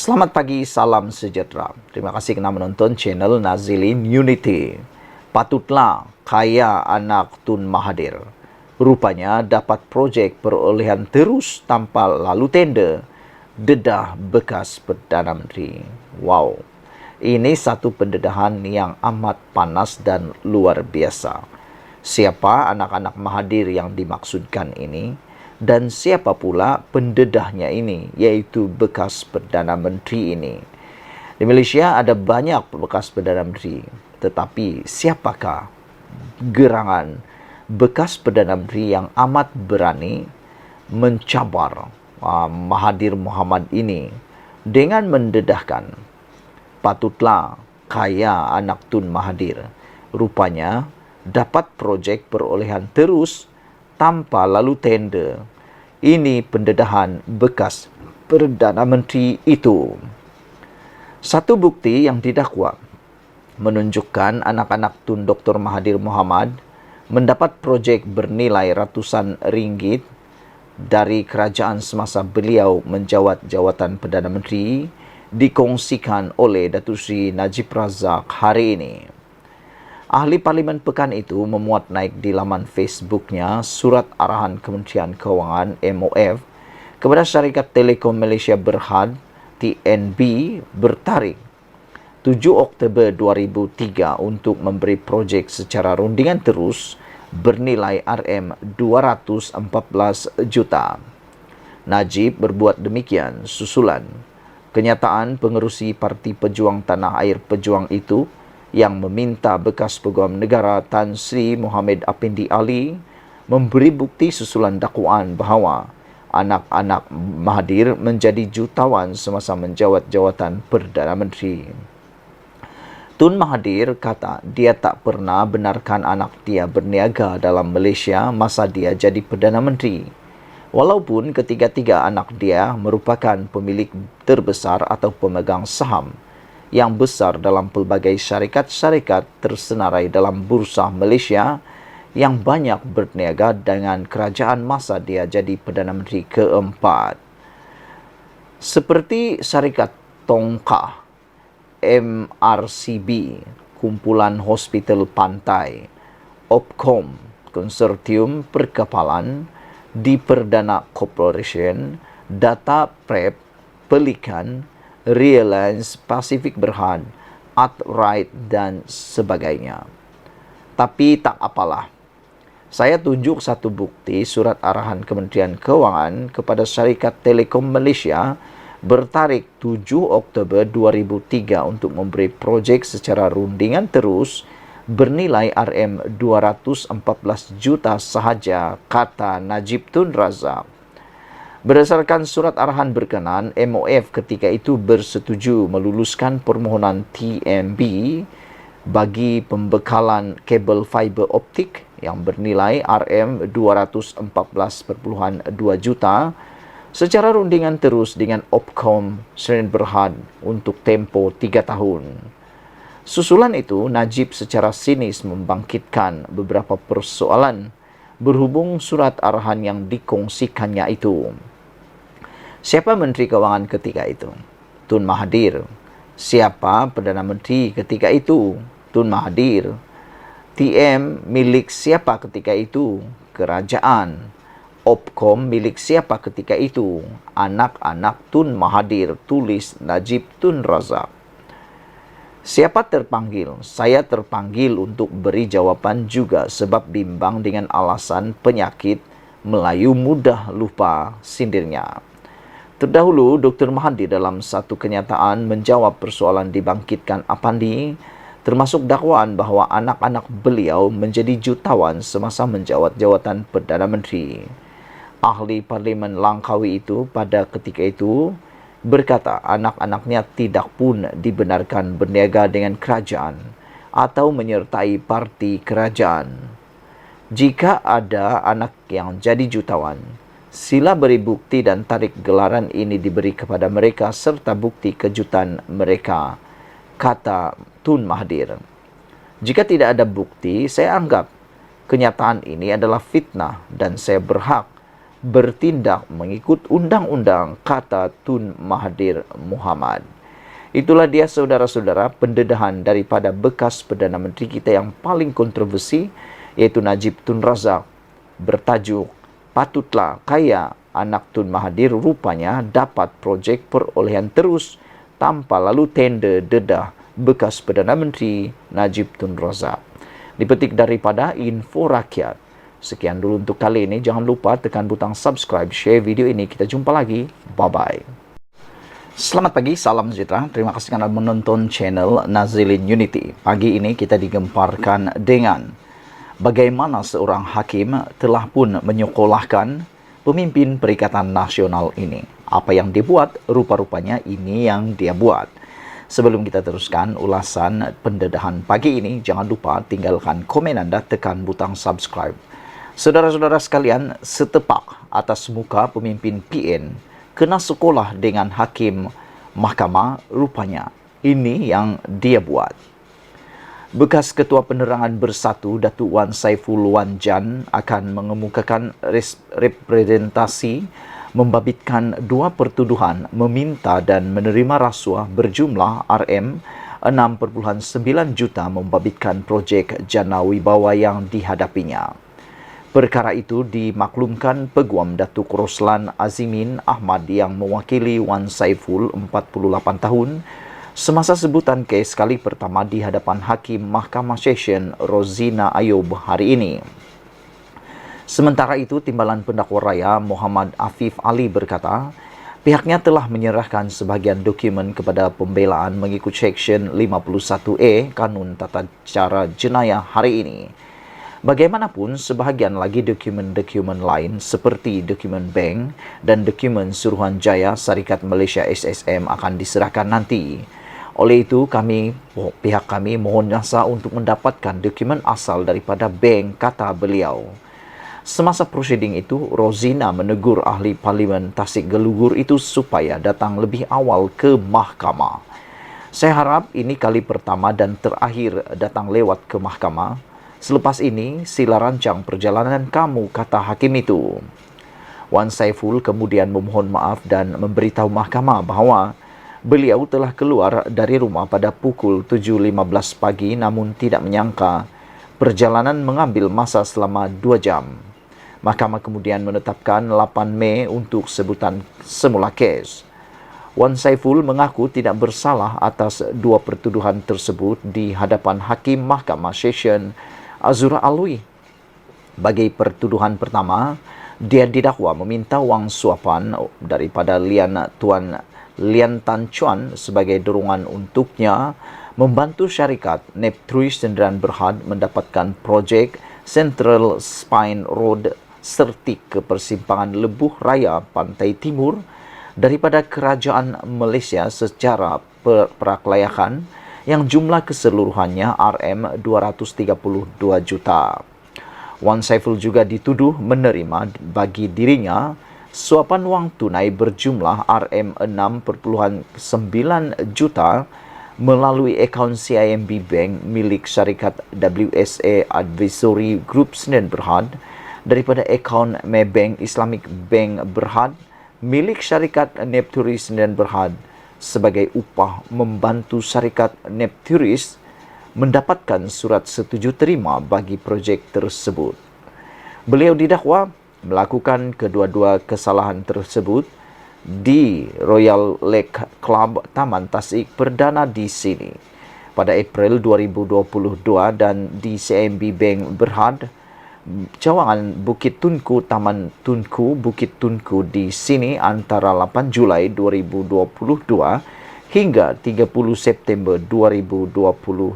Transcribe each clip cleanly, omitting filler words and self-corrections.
Selamat pagi, salam sejahtera. Terima kasih kerana menonton channel Nazilin Unity. Patutlah kaya anak Tun Mahathir. Rupanya dapat projek perolehan terus tanpa lalu tender. Dedah bekas Perdana Menteri. Wow. Ini satu pendedahan yang amat panas dan luar biasa. Siapa anak-anak Mahathir yang dimaksudkan ini? Dan siapa pula pendedahnya ini, iaitu bekas Perdana Menteri ini. Di Malaysia ada banyak bekas Perdana Menteri, tetapi siapakah gerangan bekas Perdana Menteri yang amat berani mencabar Mahathir Mohamad ini dengan mendedahkan, patutlah kaya anak Tun Mahathir. Rupanya dapat projek perolehan terus tanpa lalu tender. Ini pendedahan bekas Perdana Menteri itu. Satu bukti yang didakwa menunjukkan anak-anak Tun Dr. Mahathir Mohamad mendapat projek bernilai ratusan ringgit dari kerajaan semasa beliau menjawat jawatan Perdana Menteri dikongsikan oleh Datuk Seri Najib Razak hari ini. Ahli Parlimen pekan itu memuat naik di laman Facebooknya surat arahan Kementerian Kewangan MOF kepada Syarikat Telekom Malaysia Berhad TNB bertarikh 7 Oktober 2003 untuk memberi projek secara rundingan terus bernilai RM214 juta. Najib berbuat demikian susulan kenyataan pengerusi Parti Pejuang Tanah Air Pejuang itu yang meminta bekas Peguam Negara Tan Sri Mohamed Apindi Ali memberi bukti susulan dakwaan bahawa anak-anak Mahathir menjadi jutawan semasa menjawat jawatan Perdana Menteri. Tun Mahathir kata dia tak pernah benarkan anak dia berniaga dalam Malaysia masa dia jadi Perdana Menteri. Walaupun ketiga-tiga anak dia merupakan pemilik terbesar atau pemegang saham yang besar dalam pelbagai syarikat-syarikat tersenarai dalam Bursa Malaysia yang banyak berniaga dengan kerajaan masa dia jadi Perdana Menteri keempat. Seperti syarikat Tongkah, MRCB, Kumpulan Hospital Pantai, Opcom, Konsortium Perkapalan, Di Perdana Corporation, Data Prep, Pelikan, Reliance Pacific Berhad, Artright dan sebagainya. Tapi tak apalah. Saya tunjuk satu bukti surat arahan Kementerian Kewangan kepada Syarikat Telekom Malaysia bertarikh 7 Oktober 2003 untuk memberi projek secara rundingan terus bernilai RM214 juta sahaja, kata Najib Tun Razak. Berdasarkan surat arahan berkenaan, MOF ketika itu bersetuju meluluskan permohonan TNB bagi pembekalan kabel fiber optik yang bernilai RM214.2 juta secara rundingan terus dengan Opcom Sdn Berhad untuk tempoh 3 tahun. Susulan itu, Najib secara sinis membangkitkan beberapa persoalan berhubung surat arahan yang dikongsikannya itu. Siapa Menteri Kewangan ketika itu? Tun Mahathir. Siapa Perdana Menteri ketika itu? Tun Mahathir. TM milik siapa ketika itu? Kerajaan. Opcom milik siapa ketika itu? Anak-anak Tun Mahathir, tulis Najib Tun Razak. Siapa terpanggil? Saya terpanggil untuk beri jawapan juga sebab bimbang dengan alasan penyakit Melayu mudah lupa, sindirnya. Terdahulu, Dr. Mahathir dalam satu kenyataan menjawab persoalan dibangkitkan Apandi, termasuk dakwaan bahawa anak-anak beliau menjadi jutawan semasa menjawat jawatan Perdana Menteri. Ahli Parlimen Langkawi itu pada ketika itu berkata anak-anaknya tidak pun dibenarkan berniaga dengan kerajaan atau menyertai parti kerajaan. Jika ada anak yang jadi jutawan, sila beri bukti dan tarik gelaran ini diberi kepada mereka serta bukti kejutan mereka, kata Tun Mahathir. Jika tidak ada bukti, saya anggap kenyataan ini adalah fitnah dan saya berhak bertindak mengikut undang-undang, kata Tun Mahathir Mohamad. Itulah dia saudara-saudara pendedahan daripada bekas Perdana Menteri kita yang paling kontroversi, yaitu Najib Tun Razak, bertajuk "Patutlah Kaya Anak Tun Mahathir rupanya dapat projek perolehan terus tanpa lalu tender dedah bekas Perdana Menteri Najib Tun Razak." Dipetik daripada Info Rakyat. Sekian dulu untuk kali ini. Jangan lupa tekan butang subscribe, share video ini. Kita jumpa lagi. Bye-bye. Selamat pagi, salam sejahtera. Terima kasih kerana menonton channel Nazilin Unity. Pagi ini kita digemparkan dengan bagaimana seorang hakim telah pun menyekolahkan pemimpin Perikatan Nasional ini. Apa yang dia buat, rupa-rupanya ini yang dia buat. Sebelum kita teruskan ulasan pendedahan pagi ini, jangan lupa tinggalkan komen anda, tekan butang subscribe. Saudara-saudara sekalian, setepak atas muka pemimpin PN kena sekolah dengan hakim mahkamah, rupanya ini yang dia buat. Bekas Ketua Penerangan Bersatu Datuk Wan Saiful Wan Jan akan mengemukakan representasi membabitkan dua pertuduhan meminta dan menerima rasuah berjumlah RM6.9 juta membabitkan projek Jana Wibawa yang dihadapinya. Perkara itu dimaklumkan Peguam Datuk Roslan Azimin Ahmad yang mewakili Wan Saiful 48 tahun semasa sebutan kes kali pertama di hadapan Hakim Mahkamah Session Rozina Ayub hari ini. Sementara itu, Timbalan Pendakwa Raya Muhammad Afif Ali berkata, pihaknya telah menyerahkan sebahagian dokumen kepada pembelaan mengikut Seksyen 51A Kanun Tata Cara Jenayah hari ini. Bagaimanapun, sebahagian lagi dokumen-dokumen lain seperti dokumen bank dan dokumen Suruhanjaya Syarikat Malaysia SSM akan diserahkan nanti. Oleh itu, pihak kami mohon jasa untuk mendapatkan dokumen asal daripada bank, kata beliau. Semasa prosiding itu, Rozina menegur ahli Parlimen Tasik Gelugur itu supaya datang lebih awal ke mahkamah. Saya harap ini kali pertama dan terakhir datang lewat ke mahkamah. Selepas ini, sila rancang perjalanan kamu, kata hakim itu. Wan Saiful kemudian memohon maaf dan memberitahu mahkamah bahawa beliau telah keluar dari rumah pada pukul 7.15 pagi namun tidak menyangka perjalanan mengambil masa selama 2 jam. Mahkamah kemudian menetapkan 8 Mei untuk sebutan semula kes. Wan Saiful mengaku tidak bersalah atas dua pertuduhan tersebut di hadapan Hakim Mahkamah Session Azura Alwi. Bagi pertuduhan pertama, dia didakwa meminta wang suapan daripada Tuan Lian Tan Chuan sebagai dorongan untuknya membantu syarikat Neptruis Sdn Berhad mendapatkan projek Central Spine Road Sertik ke persimpangan Lebuh Raya Pantai Timur daripada kerajaan Malaysia secara prakelayakan yang jumlah keseluruhannya RM232 juta. Wan Saiful juga dituduh menerima bagi dirinya suapan wang tunai berjumlah RM6.9 juta melalui akaun CIMB Bank milik syarikat WSA Advisory Group Sdn Berhad daripada akaun Maybank Islamic Bank Berhad milik syarikat Nepturis Sdn Berhad sebagai upah membantu syarikat Nepturis mendapatkan surat setuju terima bagi projek tersebut. Beliau didakwa melakukan kedua-dua kesalahan tersebut di Royal Lake Club Taman Tasik Perdana di sini pada April 2022 dan di CIMB Bank Berhad Cawangan Bukit Tunku Taman Tunku Bukit Tunku di sini antara 8 Julai 2022 hingga 30 September 2022.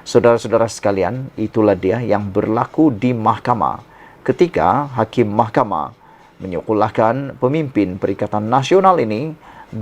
Saudara-saudara sekalian, itulah dia yang berlaku di mahkamah ketika hakim mahkamah menyekolahkan pemimpin Perikatan Nasional ini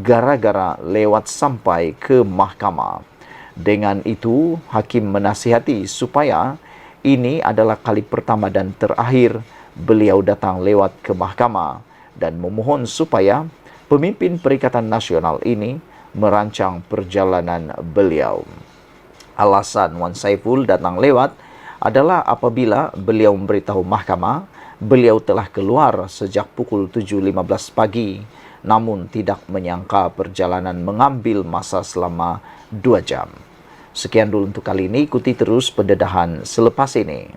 gara-gara lewat sampai ke mahkamah. Dengan itu, hakim menasihati supaya ini adalah kali pertama dan terakhir beliau datang lewat ke mahkamah dan memohon supaya pemimpin Perikatan Nasional ini merancang perjalanan beliau. Alasan Wan Saiful datang lewat adalah apabila beliau memberitahu mahkamah Beliau telah keluar sejak pukul 7.15 pagi, namun tidak menyangka perjalanan mengambil masa selama 2 jam. Sekian dulu untuk kali ini, ikuti terus pendedahan selepas ini.